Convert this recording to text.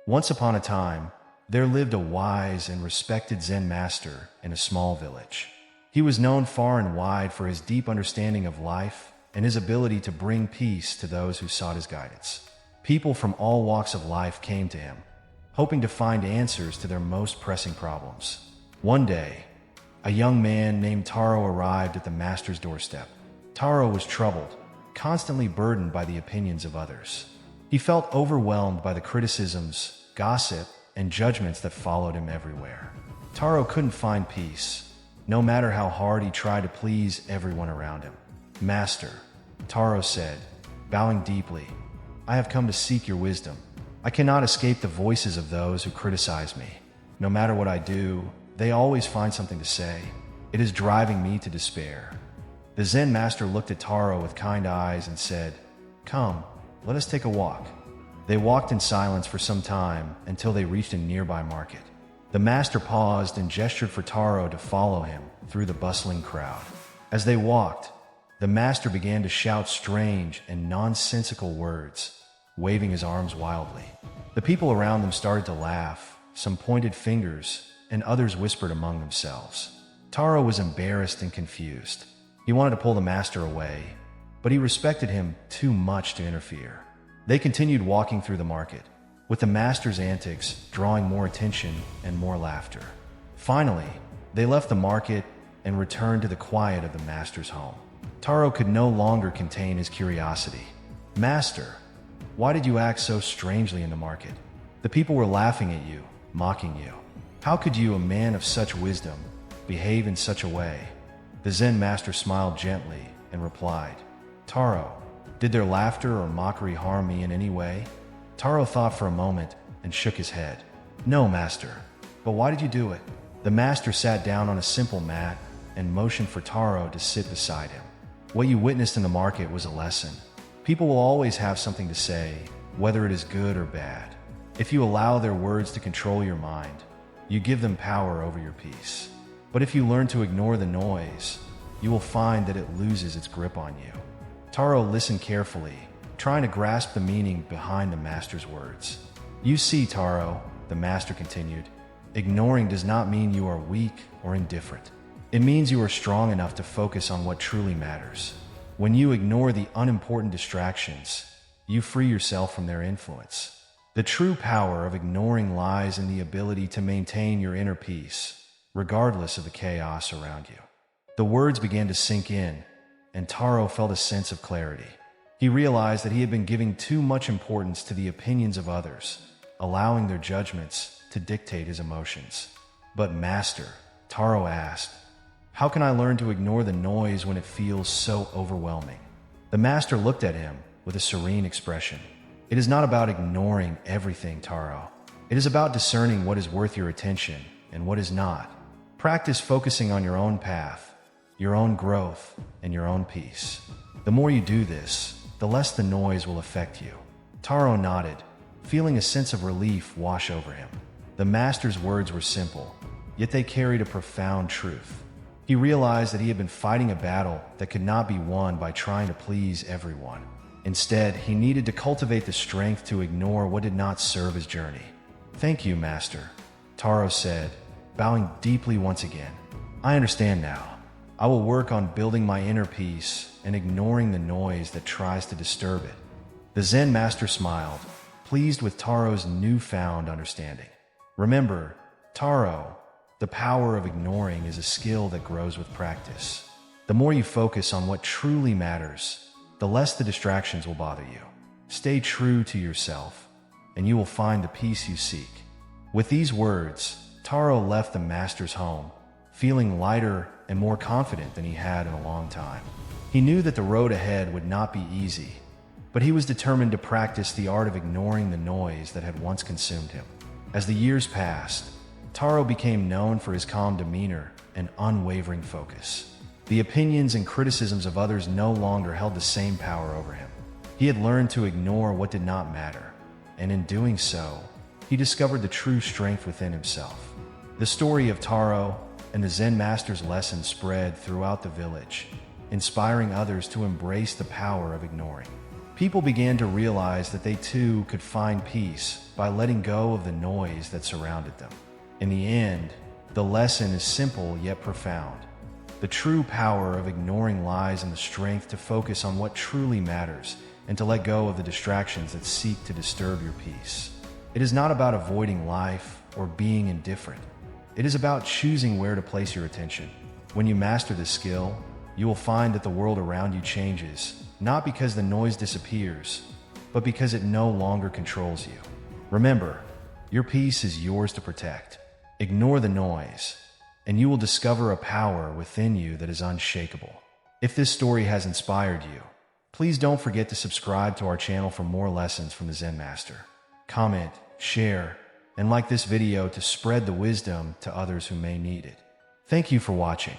Once upon a time, there lived a wise and respected Zen master in a small village. He was known far and wide for his deep understanding of life and his ability to bring peace to those who sought his guidance. People from all walks of life came to him, hoping to find answers to their most pressing problems. One day, a young man named Taro arrived at the master's doorstep. Taro was troubled, constantly burdened by the opinions of others. He felt overwhelmed by the criticisms, gossip, and judgments that followed him everywhere. Taro couldn't find peace, no matter how hard he tried to please everyone around him. "Master," Taro said, bowing deeply, "I have come to seek your wisdom. I cannot escape the voices of those who criticize me. No matter what I do, they always find something to say. It is driving me to despair." The Zen master looked at Taro with kind eyes and said, "Come, let us take a walk." They walked in silence for some time until they reached a nearby market. The master paused and gestured for Taro to follow him through the bustling crowd. As they walked, the master began to shout strange and nonsensical words, waving his arms wildly. The people around them started to laugh, some pointed fingers, and others whispered among themselves. Taro was embarrassed and confused. He wanted to pull the master away, but he respected him too much to interfere. They continued walking through the market, with the master's antics drawing more attention and more laughter. Finally, they left the market and returned to the quiet of the master's home. Taro could no longer contain his curiosity. "Master, why did you act so strangely in the market? The people were laughing at you, mocking you. How could you, a man of such wisdom, behave in such a way?" The Zen master smiled gently and replied, "Taro, did their laughter or mockery harm me in any way?" Taro thought for a moment and shook his head. "No, master. But why did you do it?" The master sat down on a simple mat and motioned for Taro to sit beside him. "What you witnessed in the market was a lesson. People will always have something to say, whether it is good or bad. If you allow their words to control your mind, you give them power over your peace. But if you learn to ignore the noise, you will find that it loses its grip on you." Taro listened carefully, trying to grasp the meaning behind the master's words. "You see, Taro," the master continued, "ignoring does not mean you are weak or indifferent. It means you are strong enough to focus on what truly matters. When you ignore the unimportant distractions, you free yourself from their influence. The true power of ignoring lies in the ability to maintain your inner peace, regardless of the chaos around you." The words began to sink in, and Taro felt a sense of clarity. He realized that he had been giving too much importance to the opinions of others, allowing their judgments to dictate his emotions. "But master," Taro asked, "how can I learn to ignore the noise when it feels so overwhelming?" The master looked at him with a serene expression. "It is not about ignoring everything, Taro. It is about discerning what is worth your attention and what is not. Practice focusing on your own path, your own growth, and your own peace. The more you do this, the less the noise will affect you." Taro nodded, feeling a sense of relief wash over him. The master's words were simple, yet they carried a profound truth. He realized that he had been fighting a battle that could not be won by trying to please everyone. Instead, he needed to cultivate the strength to ignore what did not serve his journey. "Thank you, master," Taro said, bowing deeply once again. "I understand now. I will work on building my inner peace and ignoring the noise that tries to disturb it." The Zen master smiled, pleased with Taro's newfound understanding. "Remember, Taro, the power of ignoring is a skill that grows with practice. The more you focus on what truly matters, the less the distractions will bother you. Stay true to yourself, and you will find the peace you seek." With these words, Taro left the master's home, feeling lighter and more confident than he had in a long time. He knew that the road ahead would not be easy, but he was determined to practice the art of ignoring the noise that had once consumed him. As the years passed, Taro became known for his calm demeanor and unwavering focus. The opinions and criticisms of others no longer held the same power over him. He had learned to ignore what did not matter, and in doing so, he discovered the true strength within himself. The story of Taro and the Zen master's lesson spread throughout the village, inspiring others to embrace the power of ignoring. People began to realize that they too could find peace by letting go of the noise that surrounded them. In the end, the lesson is simple yet profound. The true power of ignoring lies in the strength to focus on what truly matters and to let go of the distractions that seek to disturb your peace. It is not about avoiding life or being indifferent. It is about choosing where to place your attention. When you master this skill, you will find that the world around you changes, not because the noise disappears, but because it no longer controls you. Remember, your peace is yours to protect. Ignore the noise, and you will discover a power within you that is unshakable. If this story has inspired you, please don't forget to subscribe to our channel for more lessons from the Zen Master. Comment, share, and like this video to spread the wisdom to others who may need it. Thank you for watching.